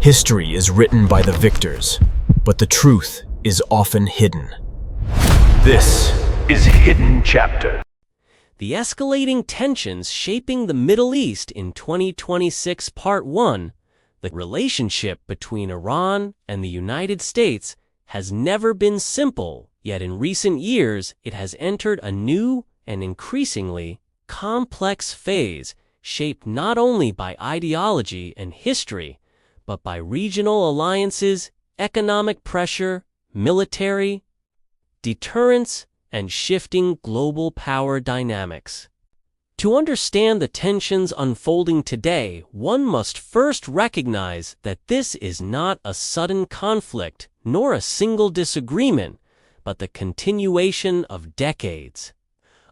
History is written by the victors, but the truth is often hidden. This is Hidden Chapter. The escalating tensions shaping the Middle East in 2026 Part 1, the relationship between Iran and the United States has never been simple, yet in recent years it has entered a new and increasingly complex phase shaped not only by ideology and history, but by regional alliances, economic pressure, military deterrence, and shifting global power dynamics. To understand the tensions unfolding today, one must first recognize that this is not a sudden conflict nor a single disagreement, but the continuation of decades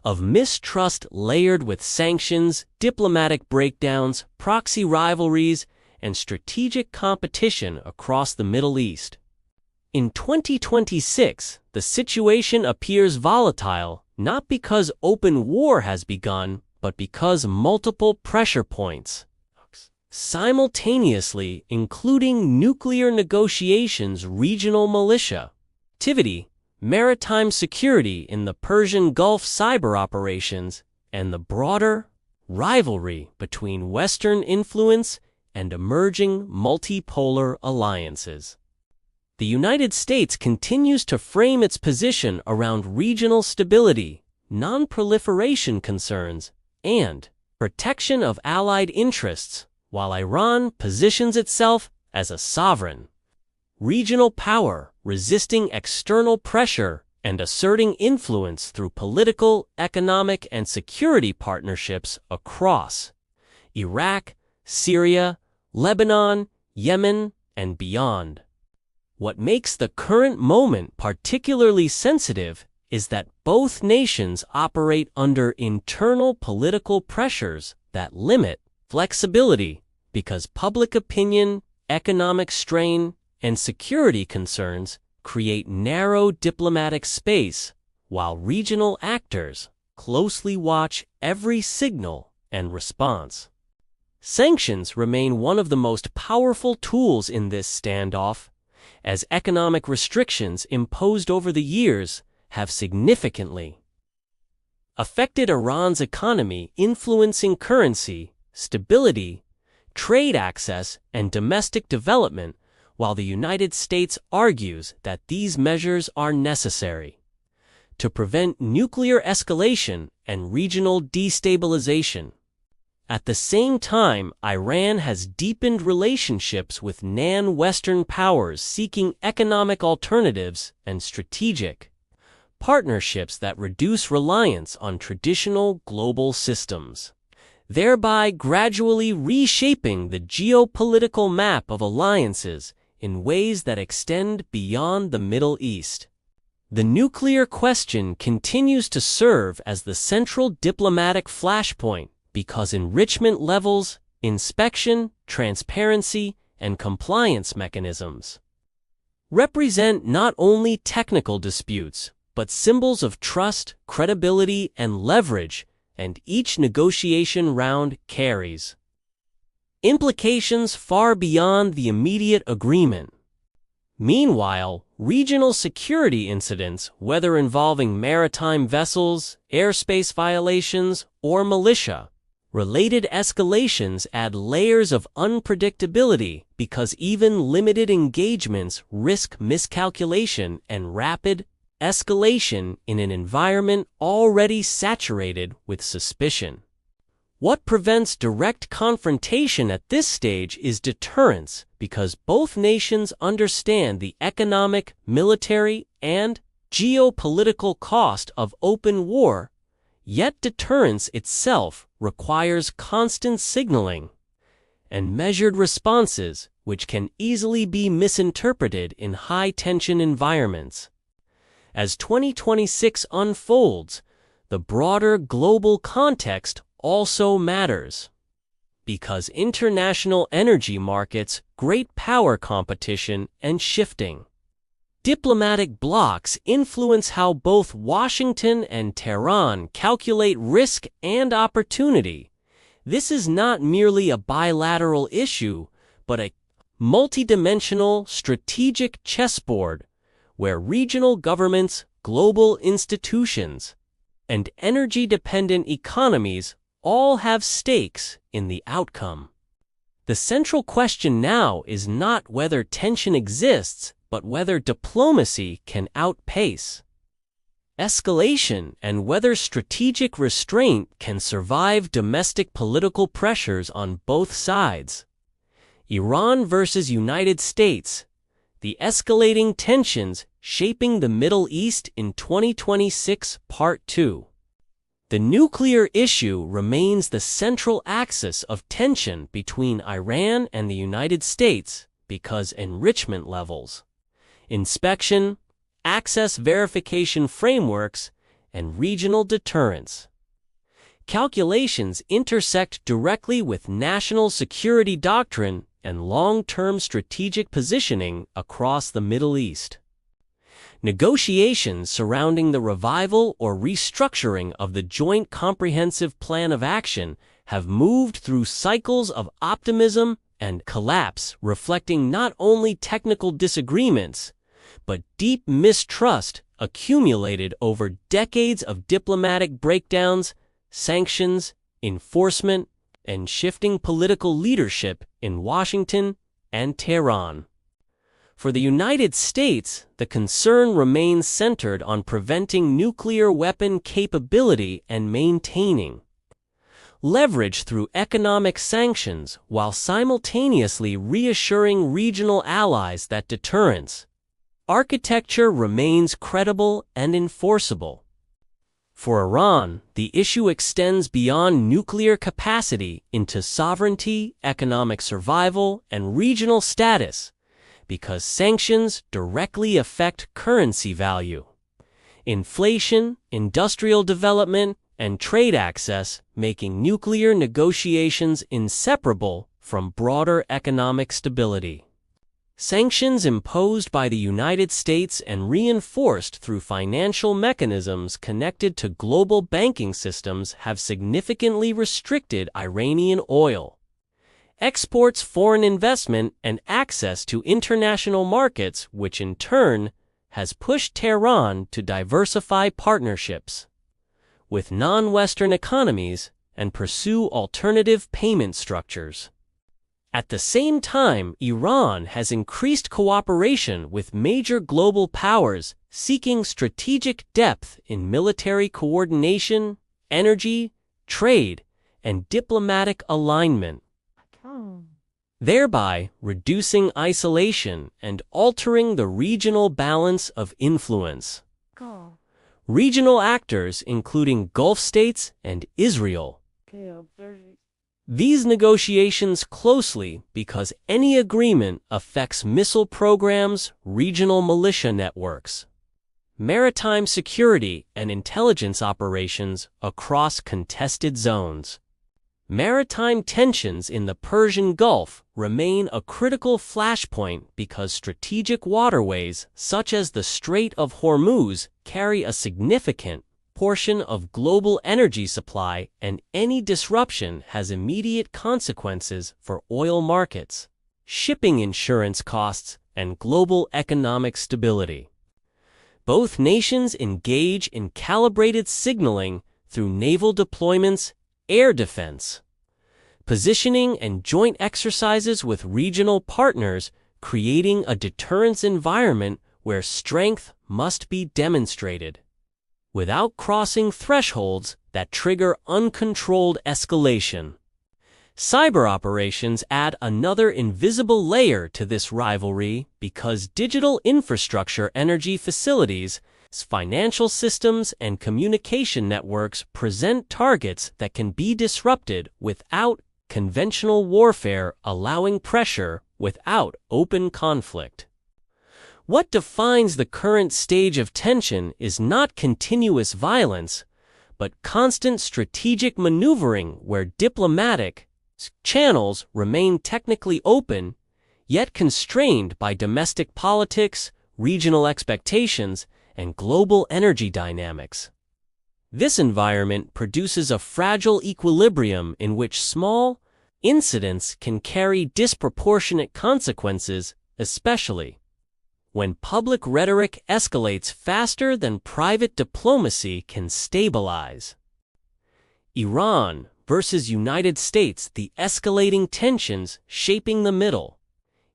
of mistrust layered with sanctions, diplomatic breakdowns, proxy rivalries, and strategic competition across the Middle East. In 2026, the situation appears volatile, not because open war has begun, but because multiple pressure points, simultaneously including nuclear negotiations, regional militia activity, maritime security in the Persian Gulf, cyber operations, and the broader rivalry between Western influence and emerging multipolar alliances. The United States continues to frame its position around regional stability, non-proliferation concerns, and protection of allied interests, while Iran positions itself as a sovereign regional power, resisting external pressure and asserting influence through political, economic, and security partnerships across Iraq, Syria, Lebanon, Yemen, and beyond. What makes the current moment particularly sensitive is that both nations operate under internal political pressures that limit flexibility because public opinion, economic strain, and security concerns create narrow diplomatic space, while regional actors closely watch every signal and response. Sanctions remain one of the most powerful tools in this standoff, as economic restrictions imposed over the years have significantly affected Iran's economy, influencing currency, stability, trade access, and domestic development, while the United States argues that these measures are necessary to prevent nuclear escalation and regional destabilization. At the same time, Iran has deepened relationships with non-Western powers seeking economic alternatives and strategic partnerships that reduce reliance on traditional global systems, thereby gradually reshaping the geopolitical map of alliances in ways that extend beyond the Middle East. The nuclear question continues to serve as the central diplomatic flashpoint, because enrichment levels, inspection, transparency, and compliance mechanisms represent not only technical disputes, but symbols of trust, credibility, and leverage, and each negotiation round carries implications far beyond the immediate agreement. Meanwhile, regional security incidents, whether involving maritime vessels, airspace violations, or militia-related escalations, add layers of unpredictability because even limited engagements risk miscalculation and rapid escalation in an environment already saturated with suspicion. What prevents direct confrontation at this stage is deterrence, because both nations understand the economic, military, and geopolitical cost of open war, yet deterrence itself requires constant signaling and measured responses, which can easily be misinterpreted in high-tension environments. As 2026 unfolds, the broader global context also matters, because international energy markets, great power competition, and shifting diplomatic blocs influence how both Washington and Tehran calculate risk and opportunity. This is not merely a bilateral issue, but a multidimensional strategic chessboard where regional governments, global institutions, and energy-dependent economies all have stakes in the outcome. The central question now is not whether tension exists, but whether diplomacy can outpace escalation and whether strategic restraint can survive domestic political pressures on both sides. Iran versus United States, the escalating tensions shaping the Middle East in 2026, Part 2. The nuclear issue remains the central axis of tension between Iran and the United States because enrichment levels, inspection, access verification frameworks, and regional deterrence calculations intersect directly with national security doctrine and long-term strategic positioning across the Middle East. Negotiations surrounding the revival or restructuring of the Joint Comprehensive Plan of Action have moved through cycles of optimism and collapse, reflecting not only technical disagreements, but deep mistrust accumulated over decades of diplomatic breakdowns, sanctions, enforcement, and shifting political leadership in Washington and Tehran. For the United States, the concern remains centered on preventing nuclear weapon capability and maintaining leverage through economic sanctions while simultaneously reassuring regional allies that deterrence architecture remains credible and enforceable. For Iran, the issue extends beyond nuclear capacity into sovereignty, economic survival, and regional status, because sanctions directly affect currency value, inflation, industrial development, and trade access, making nuclear negotiations inseparable from broader economic stability. Sanctions imposed by the United States and reinforced through financial mechanisms connected to global banking systems have significantly restricted Iranian oil exports, foreign investment, and access to international markets, which in turn has pushed Tehran to diversify partnerships with non-Western economies and pursue alternative payment structures. At the same time, Iran has increased cooperation with major global powers seeking strategic depth in military coordination, energy, trade, and diplomatic alignment, thereby reducing isolation and altering the regional balance of influence. Regional actors, including Gulf states and Israel, these negotiations closely because any agreement affects missile programs, regional militia networks, maritime security, and intelligence operations across contested zones. Maritime tensions in the Persian Gulf remain a critical flashpoint because strategic waterways such as the Strait of Hormuz carry a significant portion of global energy supply, and any disruption has immediate consequences for oil markets, shipping insurance costs, and global economic stability. Both nations engage in calibrated signaling through naval deployments, air defense, positioning, and joint exercises with regional partners, creating a deterrence environment where strength must be demonstrated without crossing thresholds that trigger uncontrolled escalation. Cyber operations add another invisible layer to this rivalry because digital infrastructure, energy facilities, financial systems, and communication networks present targets that can be disrupted without conventional warfare allowing pressure without open conflict. What defines the current stage of tension is not continuous violence, but constant strategic maneuvering where diplomatic channels remain technically open, yet constrained by domestic politics, regional expectations, and global energy dynamics. This environment produces a fragile equilibrium in which small, incidents can carry disproportionate consequences, especially when public rhetoric escalates faster than private diplomacy can stabilize. Iran versus United States: the escalating tensions shaping the Middle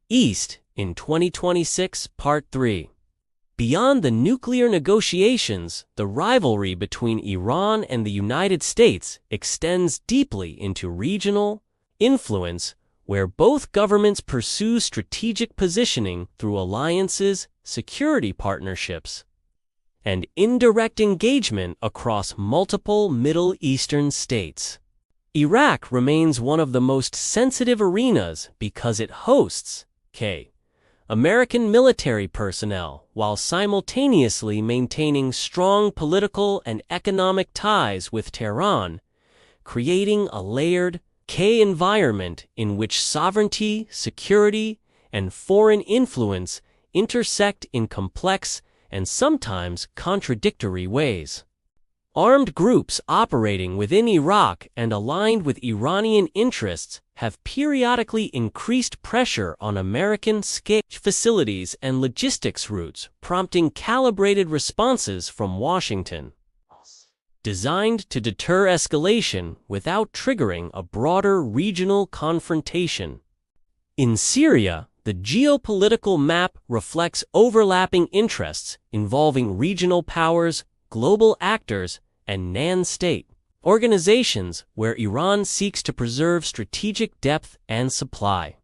East in 2026, Part 3. Beyond the nuclear negotiations, the rivalry between Iran and the United States extends deeply into regional influence, where both governments pursue strategic positioning through alliances, security partnerships, and indirect engagement across multiple Middle Eastern states. Iraq remains one of the most sensitive arenas because it hosts American military personnel while simultaneously maintaining strong political and economic ties with Tehran, creating a layered environment in which sovereignty, security, and foreign influence intersect in complex and sometimes contradictory ways. Armed groups operating within Iraq and aligned with Iranian interests have periodically increased pressure on American facilities and logistics routes, prompting calibrated responses from Washington, designed to deter escalation without triggering a broader regional confrontation. In Syria, the geopolitical map reflects overlapping interests involving regional powers, global actors, and non-state organizations where Iran seeks to preserve strategic depth and supply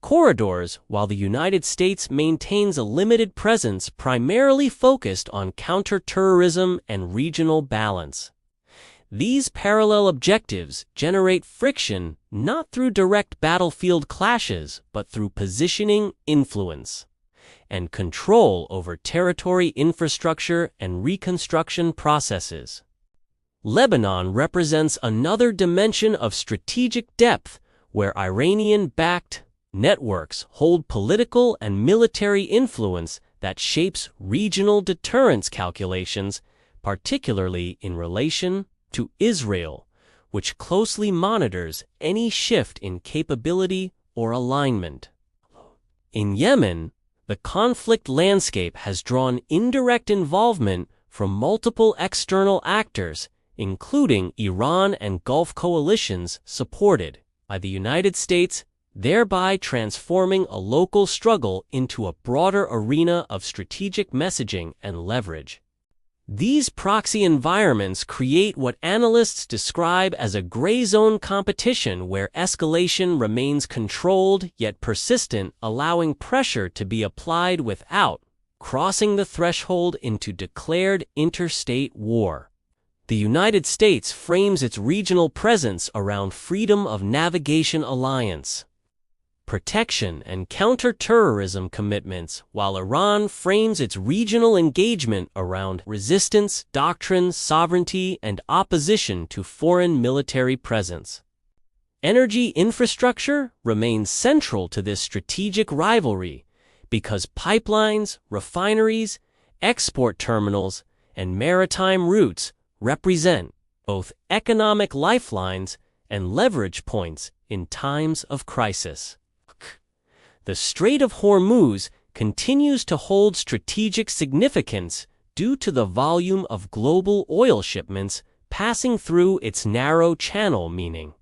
corridors, while the United States maintains a limited presence primarily focused on counterterrorism and regional balance. These parallel objectives generate friction not through direct battlefield clashes but through positioning, influence, and control over territory, infrastructure, and reconstruction processes. Lebanon represents another dimension of strategic depth where Iranian-backed networks hold political and military influence that shapes regional deterrence calculations, particularly in relation to Israel, which closely monitors any shift in capability or alignment. In Yemen, the conflict landscape has drawn indirect involvement from multiple external actors, including Iran and Gulf coalitions supported by the United States, thereby transforming a local struggle into a broader arena of strategic messaging and leverage. These proxy environments create what analysts describe as a gray zone competition where escalation remains controlled yet persistent, allowing pressure to be applied without crossing the threshold into declared interstate war. The United States frames its regional presence around Freedom of Navigation Alliance, protection, and counterterrorism commitments, while Iran frames its regional engagement around resistance, doctrine, sovereignty, and opposition to foreign military presence. Energy infrastructure remains central to this strategic rivalry because pipelines, refineries, export terminals, and maritime routes represent both economic lifelines and leverage points in times of crisis. The Strait of Hormuz continues to hold strategic significance due to the volume of global oil shipments passing through its narrow channel, meaning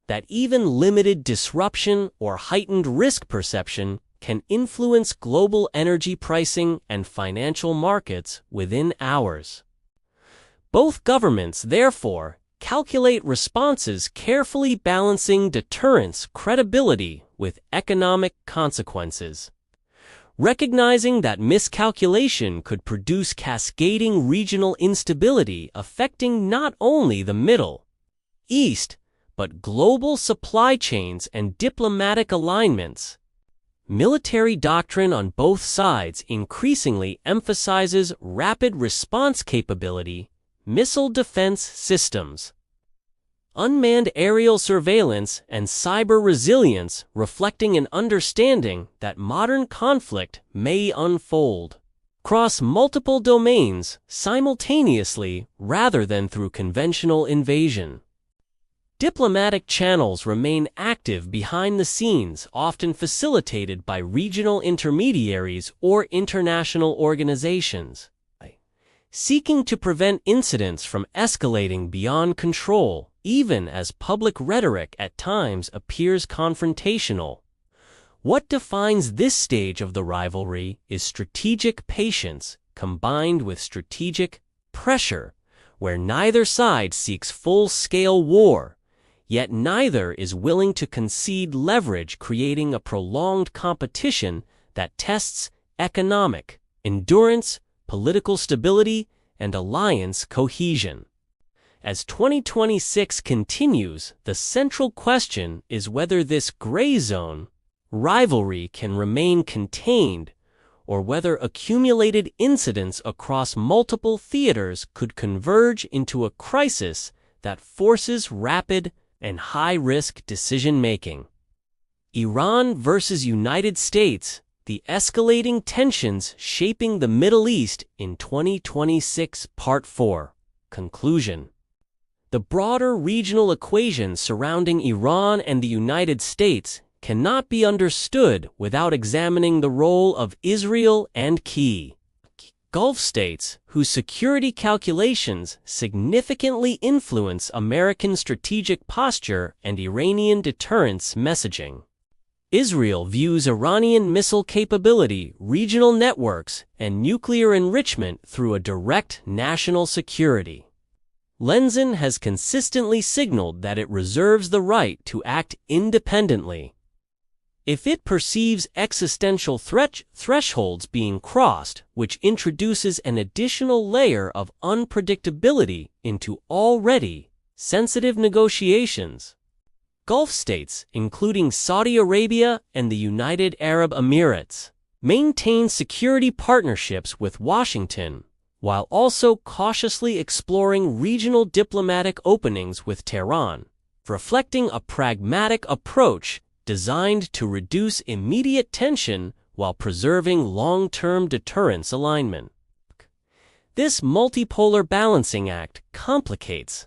that even limited disruption or heightened risk perception can influence global energy pricing and financial markets within hours. Both governments, therefore, calculate responses carefully balancing deterrence credibility with economic consequences. Recognizing that miscalculation could produce cascading regional instability affecting not only the Middle East, but global supply chains and diplomatic alignments. Military doctrine on both sides increasingly emphasizes rapid response capability, missile defense systems, unmanned aerial surveillance, and cyber resilience, reflecting an understanding that modern conflict may unfold across multiple domains simultaneously rather than through conventional invasion. Diplomatic channels remain active behind the scenes, often facilitated by regional intermediaries or international organizations, seeking to prevent incidents from escalating beyond control, even as public rhetoric at times appears confrontational. What defines this stage of the rivalry is strategic patience combined with strategic pressure, where neither side seeks full-scale war, yet neither is willing to concede leverage, creating a prolonged competition that tests economic endurance, political stability, and alliance cohesion. As 2026 continues, the central question is whether this gray zone rivalry can remain contained, or whether accumulated incidents across multiple theaters could converge into a crisis that forces rapid and high-risk decision-making. Iran versus United States, the escalating tensions shaping the Middle East in 2026 Part 4. Conclusion. The broader regional equations surrounding Iran and the United States cannot be understood without examining the role of Israel and key Gulf states, whose security calculations significantly influence American strategic posture and Iranian deterrence messaging. Israel views Iranian missile capability, regional networks, and nuclear enrichment through a direct national security. Lenzen has consistently signaled that it reserves the right to act independently if it perceives existential thresholds being crossed, which introduces an additional layer of unpredictability into already sensitive negotiations. Gulf states, including Saudi Arabia and the United Arab Emirates, maintain security partnerships with Washington, while also cautiously exploring regional diplomatic openings with Tehran, reflecting a pragmatic approach designed to reduce immediate tension while preserving long-term deterrence alignment. This multipolar balancing act complicates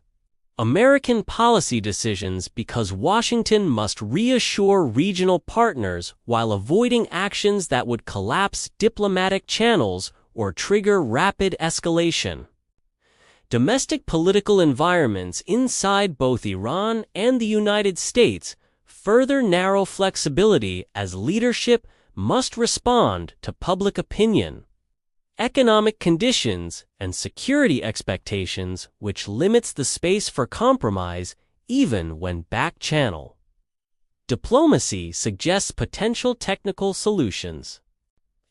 American policy decisions because Washington must reassure regional partners while avoiding actions that would collapse diplomatic channels or trigger rapid escalation. Domestic political environments inside both Iran and the United States further narrow flexibility as leadership must respond to public opinion, economic conditions, and security expectations, which limits the space for compromise even when back-channel. Diplomacy suggests potential technical solutions.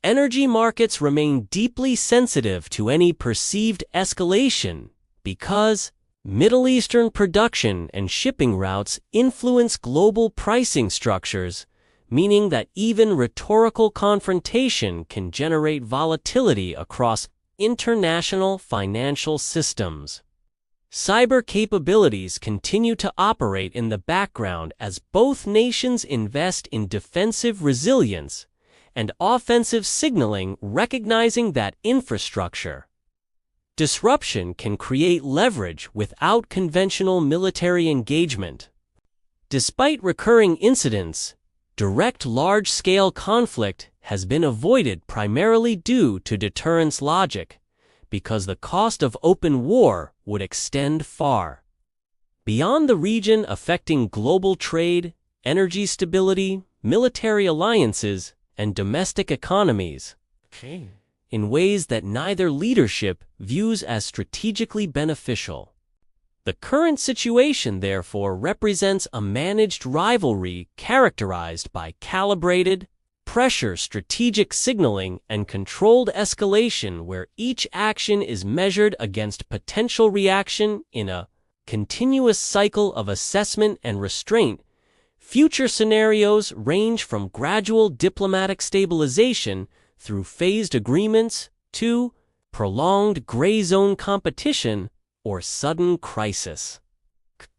Energy markets remain deeply sensitive to any perceived escalation because Middle Eastern production and shipping routes influence global pricing structures, meaning that even rhetorical confrontation can generate volatility across international financial systems. Cyber capabilities continue to operate in the background as both nations invest in defensive resilience and offensive signaling, recognizing that infrastructure disruption can create leverage without conventional military engagement. Despite recurring incidents, direct large-scale conflict has been avoided primarily due to deterrence logic, because the cost of open war would extend far beyond the region, affecting global trade, energy stability, military alliances, and domestic economies in ways that neither leadership views as strategically beneficial. The current situation, therefore, represents a managed rivalry characterized by calibrated pressure, strategic signaling, and controlled escalation, where each action is measured against potential reaction in a continuous cycle of assessment and restraint. Future scenarios range from gradual diplomatic stabilization through phased agreements to prolonged gray zone competition or sudden crisis,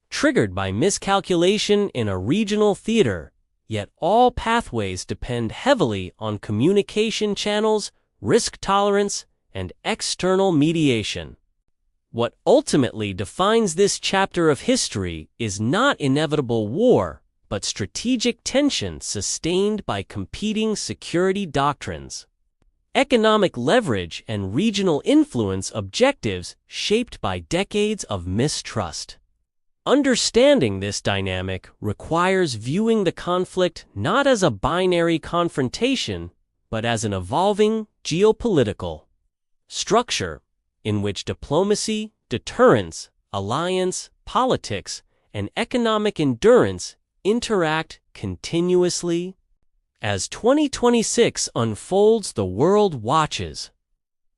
triggered by miscalculation in a regional theater. Yet all pathways depend heavily on communication channels, risk tolerance, and external mediation. What ultimately defines this chapter of history is not inevitable war, but strategic tension sustained by competing security doctrines. Economic leverage and regional influence objectives shaped by decades of mistrust. Understanding this dynamic requires viewing the conflict not as a binary confrontation, but as an evolving geopolitical structure in which diplomacy, deterrence, alliance, politics, and economic endurance interact continuously. As 2026 unfolds, the world watches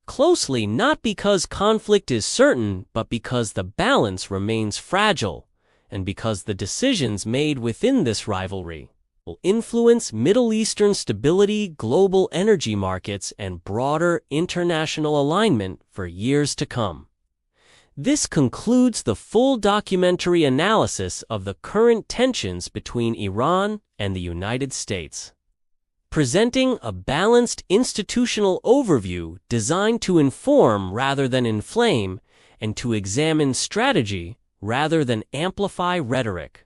closely, not because conflict is certain, but because the balance remains fragile, and because the decisions made within this rivalry will influence Middle Eastern stability, global energy markets, and broader international alignment for years to come. This concludes the full documentary analysis of the current tensions between Iran and the United States, presenting a balanced institutional overview designed to inform rather than inflame and to examine strategy rather than amplify rhetoric.